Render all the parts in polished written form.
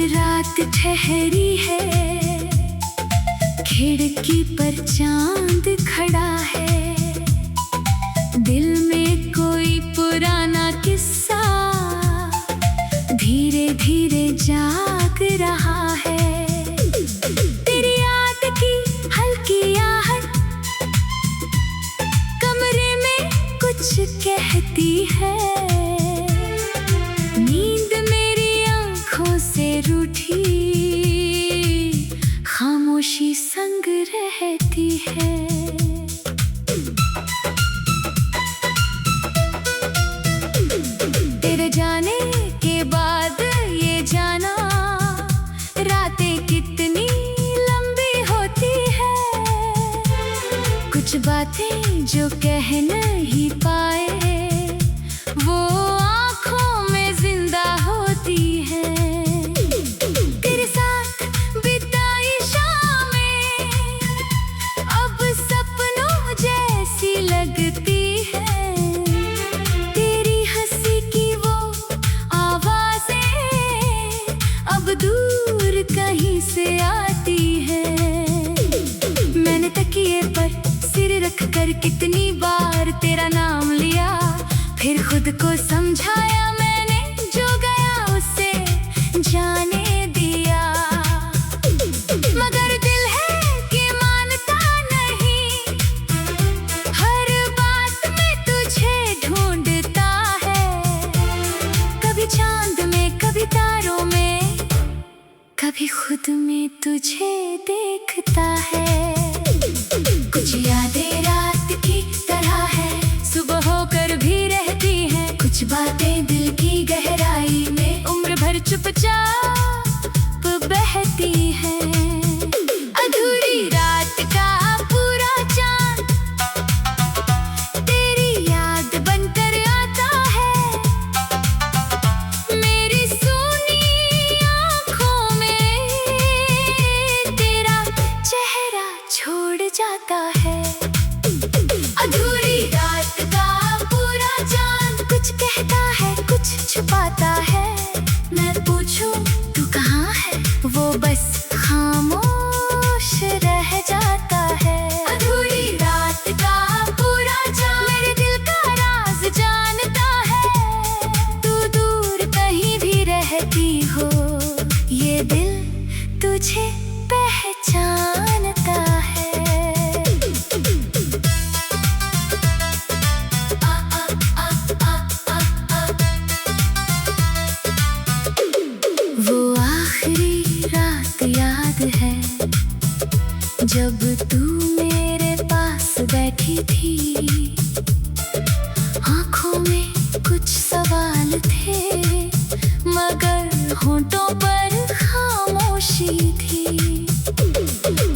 रात ठहरी है, खिड़की पर चांद खड़ा है। दिल में कोई पुराना किस्सा धीरे धीरे जाग रहा है। तेरी याद की हल्की आहट कमरे में कुछ कहती है। नींद मेरी आंखों से रूठी, खामोशी संग रहती है। तेरे जाने के बाद ये जाना, रातें कितनी लंबी होती है। कुछ बातें जो कह नहीं पाए, वो आँखों में जिंदा होती है। तेरे साथ बिताई शामें अब सपनों जैसी लगती है। तेरी हंसी की वो आवाज़ें अब दूर कहीं से आती है। मैंने तकिए पर सिर रख कर कितनी बार तेरा नाम लिया, फिर खुद को समझाया मैंने, जो गया उसे जाने दिया। मगर दिल है कि मानता नहीं, हर बात में तुझे ढूंढता है। कभी चांद में, कभी तारों में, कभी खुद में तुझे देखता है। कुछ यादें रात की तरह है, सुबह होकर भी रहती हैं। कुछ बातें दिल की गहराई में उम्र भर चुपचाप बहती हैं। अधूरी रात का पूरा चांद तेरी याद बनकर आता है। मेरी सूनी आँखों में तेरा चेहरा छोड़ जाता है। अधूरी रात का पूरा चांद कुछ कहता है, कुछ छुपाता है। मैं पूछूं तू कहाँ है, वो बस खामोश रह जाता है। अधूरी रात का पूरा चांद मेरे दिल का राज जानता है। तू दूर कहीं भी रहती हो, ये दिल तुझे पहचानता है। वो आखिरी रात याद है, जब तू मेरे पास बैठी थी। आँखों में कुछ सवाल थे, मगर होंठों पर खामोशी थी।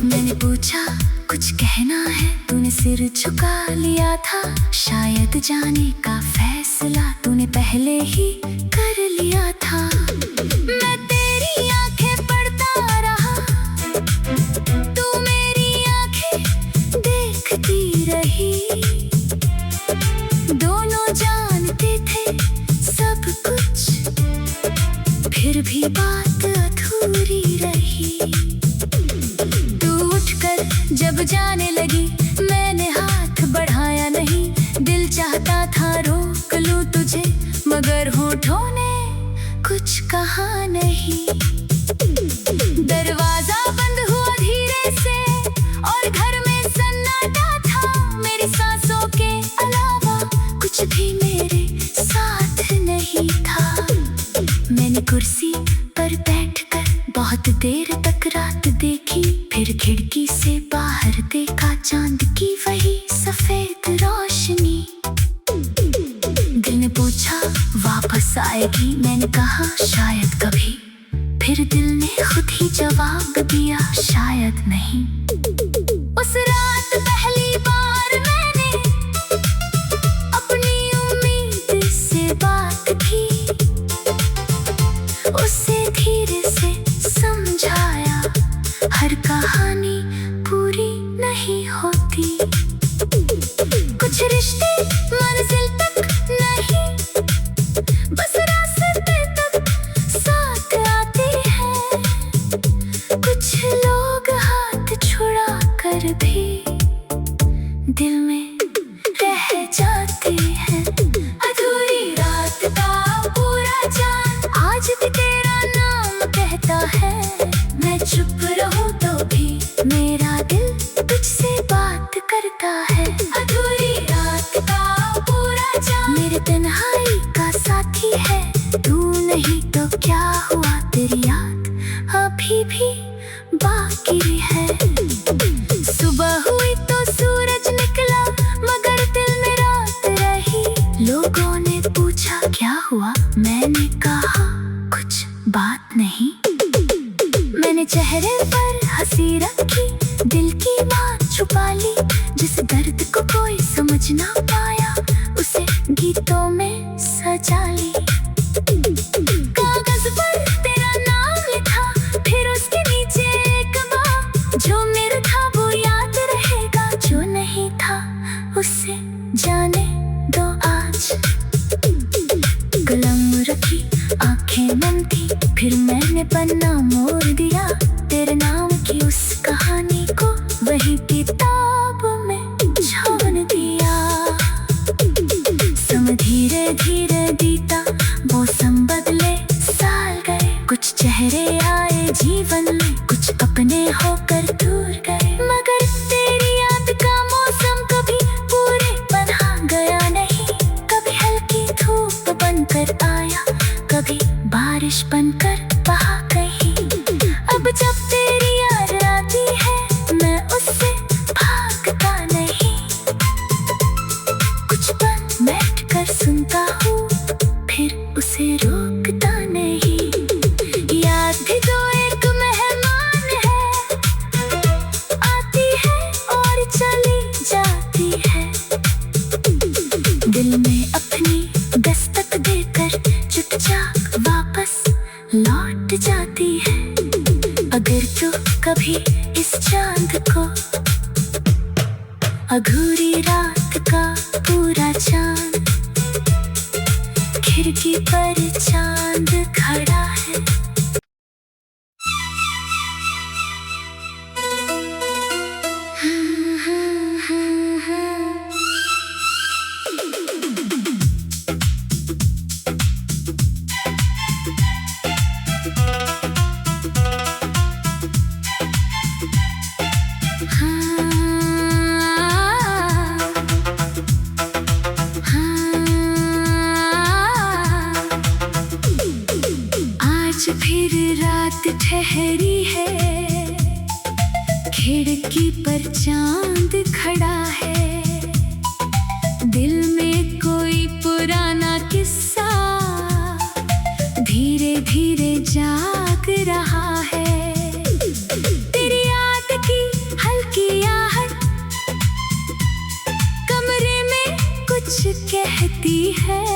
मैंने पूछा कुछ कहना है, तूने सिर झुका लिया था। शायद जाने का फैसला तूने पहले ही कर लिया था। मैं तेरी आंखें पढ़ता रहा, तू मेरी आंखें देखती रही। दोनों जानते थे सब कुछ, फिर भी बात अधूरी रही। तू उठकर जब जाने लगी, मैंने हाथ बढ़ाया नहीं। दिल चाहता था रोक लूं तुझे, मगर होठों ने कुछ कहा नहीं। दरवाजा बंद हुआ धीरे से और घर में सन्नाटा था। मेरी सांसों के अलावा कुछ भी मेरे साथ नहीं था। मैंने कुर्सी पर बैठकर बहुत देर तक रात देखी, फिर खिड़की से बाहर देखा चांद की वही सफेद रोशनी। दिल ने पूछा वापस आएगी, मैंने कहा शायद कभी। फिर दिल ने खुद ही जवाब दिया, शायद नहीं। उस रात पहली बार मैंने अपनी उम्मीद से बात की। उसे धीरे से समझाया, हर कहानी पूरी नहीं होती। कुछ रिश्ते मंजिल तक नहीं, बस रास्ते तक साथ आते हैं। अभी भी बाकी है। सुबह हुई तो सूरज निकला, मगर दिल में रात रही। लोगों ने पूछा क्या हुआ, मैंने कहा कुछ बात नहीं। मैंने चेहरे पर हंसी रखी, दिल की बात छुपा ली। जिस दर्द को कोई समझ ना पाया, उसे गीतों में सजा ली। कागज पर तेरा नाम लिखा, फिर उसके नीचे एक बात। जो मेरा था वो याद रहेगा, जो नहीं था उसे जाने दो आज। कलम रखी, आंखें बंद थी, फिर मैंने पन्ना मोड़ दिया। तेरे नाम की उस कहानी को वही किताब में छोड़ दिया। समय धीरे धीरे बीता, मौसम बदले, साल गए। कुछ चेहरे आए जीवन में, कुछ अपने होकर दूर गए। मगर तेरी याद का मौसम कभी पूरे बना गया नहीं। कभी हल्की धूप बनकर आया, कभी बारिश बनकर बहा कहीं। अब जब तेरी याद आती है, मैं उससे भागता नहीं। कुछ पल बैठ कर सुनता हूँ, फिर उसे रोकता नहीं। याद भी तो एक मेहमान है, आती है और चली जाती है। दिल में अपनी दस्तक देकर चुपचाप वापस लौट जाती है। अगर तू कभी इस चांद को, अधूरी रात का पूरा चांद, खिड़की पर चांद खड़ा है। फिर रात ठहरी है, खिड़की पर चांद खड़ा है। दिल में कोई पुराना किस्सा धीरे धीरे जाग रहा है। तेरी याद की हल्की आहट कमरे में कुछ कहती है।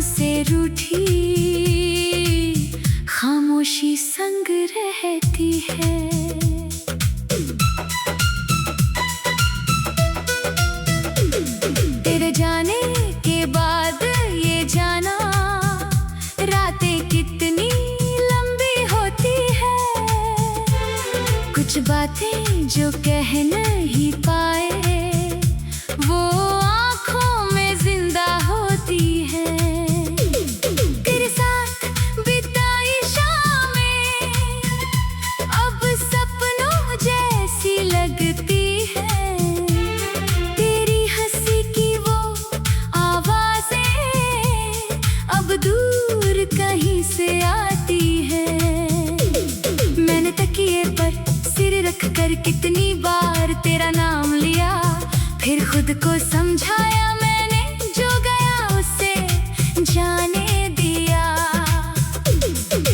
से रूठी खामोशी संग रहती है। तेरे जाने के बाद ये जाना, रातें कितनी लंबी होती है। कुछ बातें जो कह नहीं पाए, वो आँखों में जिंदा होती है। दूर कहीं से आती है। मैंने तकिए पर सिर रख कर कितनी बार तेरा नाम लिया, फिर खुद को समझाया मैंने, जो गया उसे जाने दिया।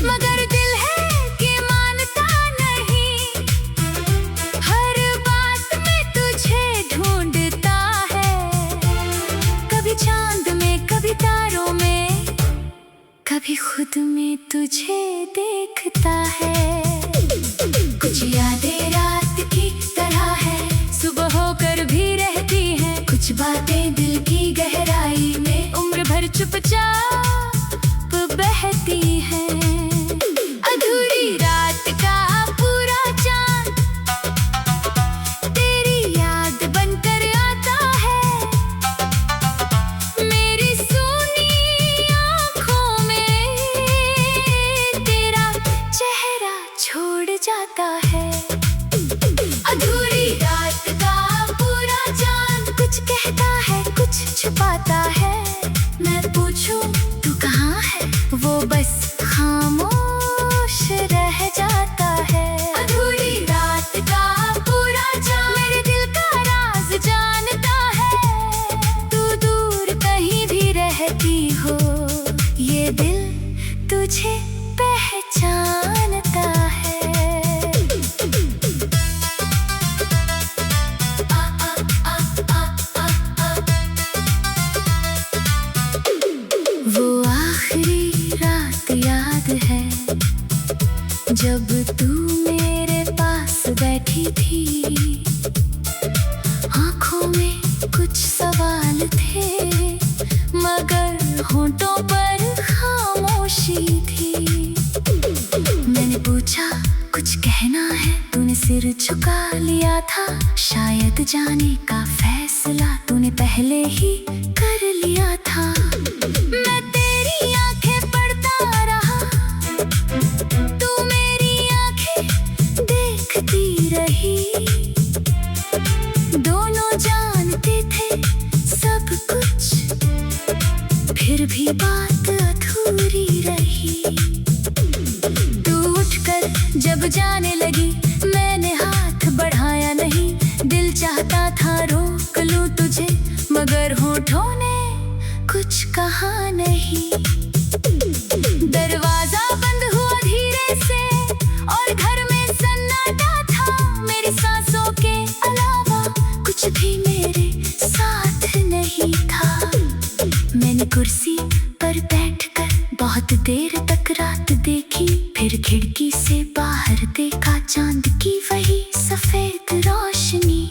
मगर दिल है कि मानता नहीं, हर बात में तुझे ढूंढता है। कभी चांद में, कभी तारों में, कभी खुद में तुझे देखता है। कुछ यादें रात की तरह है, सुबह होकर भी रहती हैं। कुछ बातें दिल की गहराई में उम्र भर चुपचाप बहती हैं। अधूरी रात का पूरा चांद तेरी याद बनकर आता है। मेरी सूनी आँखों में तेरा चेहरा छोड़ जाता है। अधूरी रात का पूरा चांद कुछ कहता है, कुछ छुपाता है। मैं पूछूं तू वो बस खामोश रह जाता है। अधूरी रात का पूरा जान मेरे दिल का राज जानता है। तू दूर कहीं भी रहती हो, ये दिल तुझे पहचानता है। वो आखिरी रात याद है जब तू मेरे पास बैठी थी। आंखों में कुछ सवाल थे मगर होंठों पर खामोशी थी। मैंने पूछा कुछ कहना है, तूने सिर झुका लिया था। शायद जाने का फैसला तूने पहले ही कर लिया था। मैं तेरी आंखें पढ़ता रहा, तू मेरी आंखें देखती रही। दोनों जानते थे सब कुछ, फिर भी बात अधूरी रही। तू उठकर जब जाने लगी, मैंने हाथ बढ़ाया नहीं। दिल चाहता था रोक लूं तुझे, मगर होठों ने कुछ कहा नहीं। दरवाजा बंद हुआ धीरे से और घर में सन्नाटा था। मेरी सांसों के अलावा कुछ भी मेरे साथ नहीं था। मैंने कुर्सी पर बैठकर बहुत देर तक रात देखी, फिर खिड़की से बाहर देखा चांद की वही सफेद रोशनी।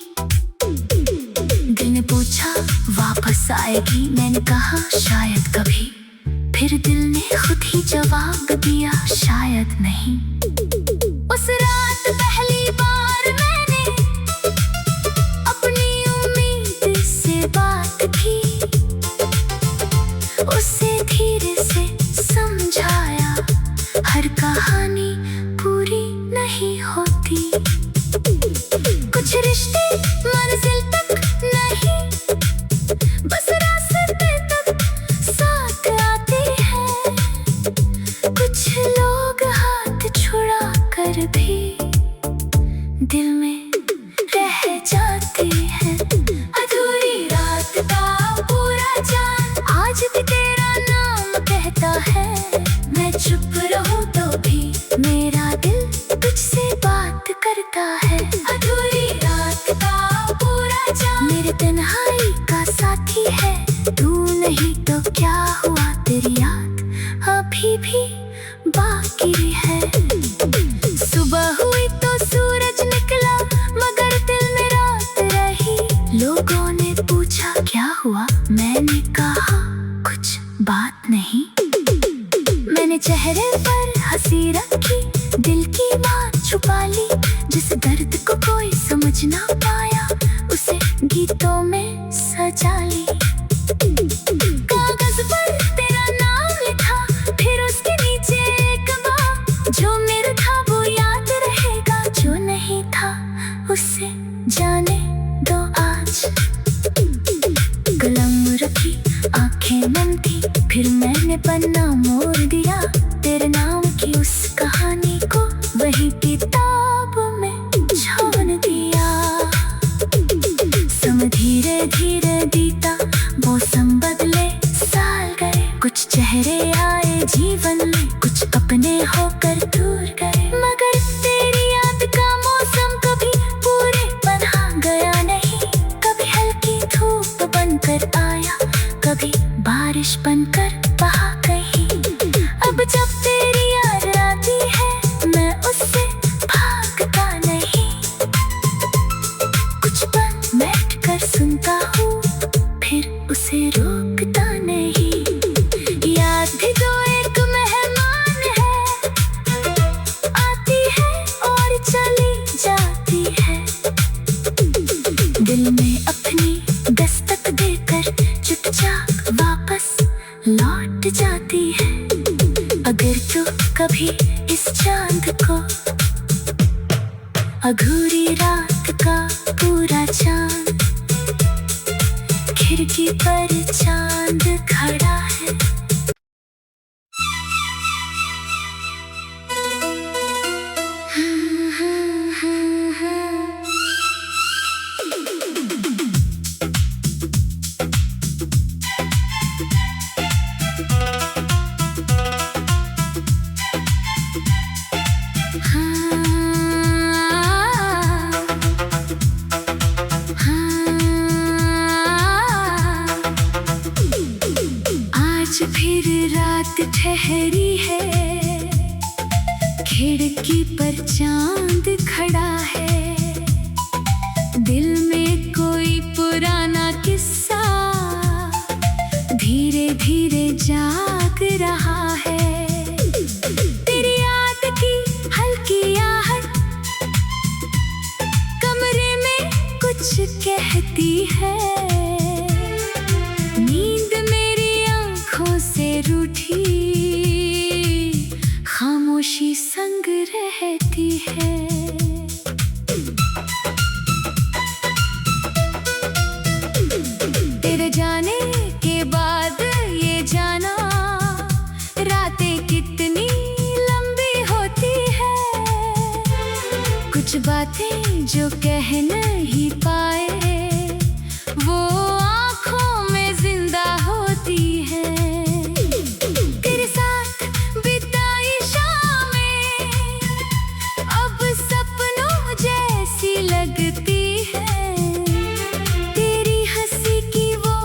दिल ने पूछा वापस आएगी, मैंने कहा शायद कभी। फिर दिल ने खुद ही जवाब दिया शायद नहीं। उस रात पहली बार मैंने अपनी उम्मीद से बात की। उसे धीरे से समझाया हर कहानी पूरी नहीं होती। कुछ रिश्ते मंजिल तक नहीं, बस रास्ते तक साथ आते हैं। कुछ लोग हाथ छुड़ा कर भी दिल में रह जाते हैं। अधूरी रात का पूरा जान आज भी तेरा नाम कहता है। मैं चुप रहूं तो भी मेरा दिल तुझसे बात करता है। अधूरी रात का पूरा जान मेरे तन्हाई का साथी है। तू नहीं तो क्या हुआ, तेरी याद अभी भी बाकी है। सुबह हुई तो सूरज निकला मगर दिल में रात रही। लोगों ने पूछा क्या हुआ, मैंने कहा कुछ बात नहीं। मैंने चेहरे पर हंसी रखी, दिल की बात छुपा ली। जिस दर्द को कोई समझ ना पाया, उसे गीतों में सजा ली। कागज पर तेरा नाम लिखा, फिर उसके नीचे एक बात। जो मेरा था वो याद रहेगा, जो नहीं था उसे जाने दो आज। कलम रखी आंखें नम थी, फिर मैंने पन्ना मोड़ दिया। तेरे नाम की उस कहानी को वही किताब में छोड़ दिया। समय धीरे धीरे बीता, मौसम बदले, साल गए। कुछ चेहरे आए जीवन में, कुछ अपने होकर दूर गए। मगर तेरी याद का मौसम कभी पूरे बना गया नहीं। कभी हल्की धूप बनकर आया, कभी बारिश बनकर बहा गई। अब जब तेरी याद आती है, मैं उससे भागता नहीं। कुछ पल बैठ कर सुनता हूँ, फिर उसे रोकता नहीं। याद भी तो एक मेहमान है, आती है और चली जाती है। दिल में अपनी दस्तक देकर चुपचाप वापस लौट जाती है। अगर तू कभी इस चांद को, अधूरी रात का पूरा चांद, खिड़की पर चांद खड़ा है। ठहरी है, खिड़की पर चांद खड़ा है, दिल में कोई पुराना किस्सा धीरे धीरे जाग रहा है। तेरी याद की हल्की आहट कमरे में कुछ कहती है, नींद मेरी आंखों से रूठी खामोशी संग रहती है। तेरे जाने के बाद ये जाना रातें कितनी लंबी होती है, कुछ बातें जो कह नहीं पाए वो आँखों में जिंदा होती है। तेरे साथ बिताई शामें अब सपनों जैसी लगती है, तेरी हंसी की वो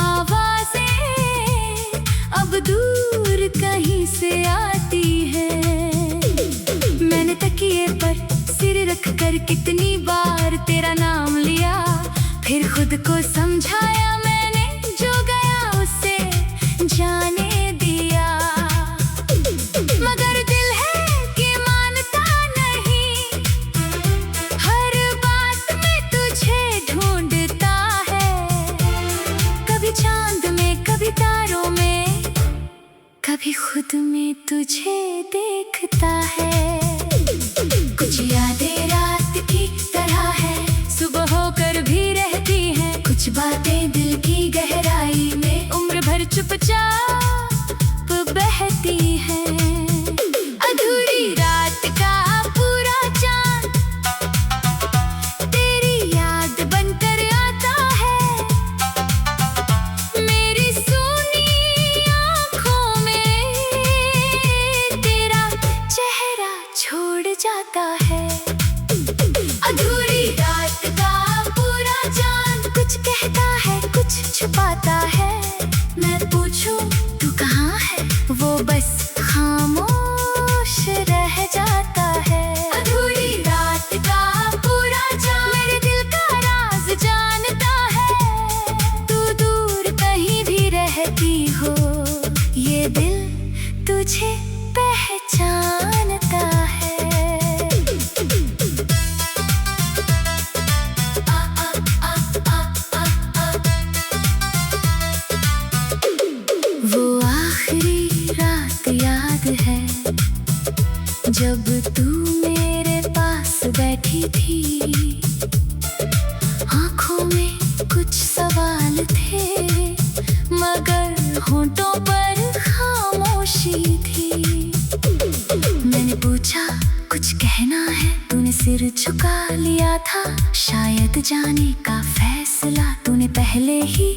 आवाजें अब दूर कहीं से आती है। मैंने तकिए पर सिर रख कर कितनी बार तेरा नाम लिया, फिर खुद को समझाया मैंने, जो गया उसे जाने दिया। मगर दिल है कि मानता नहीं, हर बात में तुझे ढूंढता है, कभी चांद में कभी तारों में, कभी खुद में तुझे देखता है। कुछ यादें रात की तरह है, सुबह होकर भी रहती हैं, कुछ बातें दिल की गहराई में उम्र भर चुपचाप बहती हैं। अधूरी रात का पूरा चांद तेरी याद बनकर आता है, मेरी सूनी आँखों में तेरा चेहरा छोड़ जाता है। अधूरी रात का पूरा चांद कुछ कहता है कुछ छुपाता है, मैं पूछूं तू कहाँ है वो बस खामोश रह जाता है। अधूरी रात का पूरा चांद मेरे दिल का राज जानता है, तू दूर कहीं भी रहती हो ये दिल तुझे पहचानता है। वो आखिरी रात याद है जब तू मेरे पास बैठी थी, आंखों में कुछ सवाल थे मगर होंठों पर खामोशी थी। मैंने पूछा कुछ कहना है, तूने सिर झुका लिया था, शायद जाने का फैसला तूने पहले ही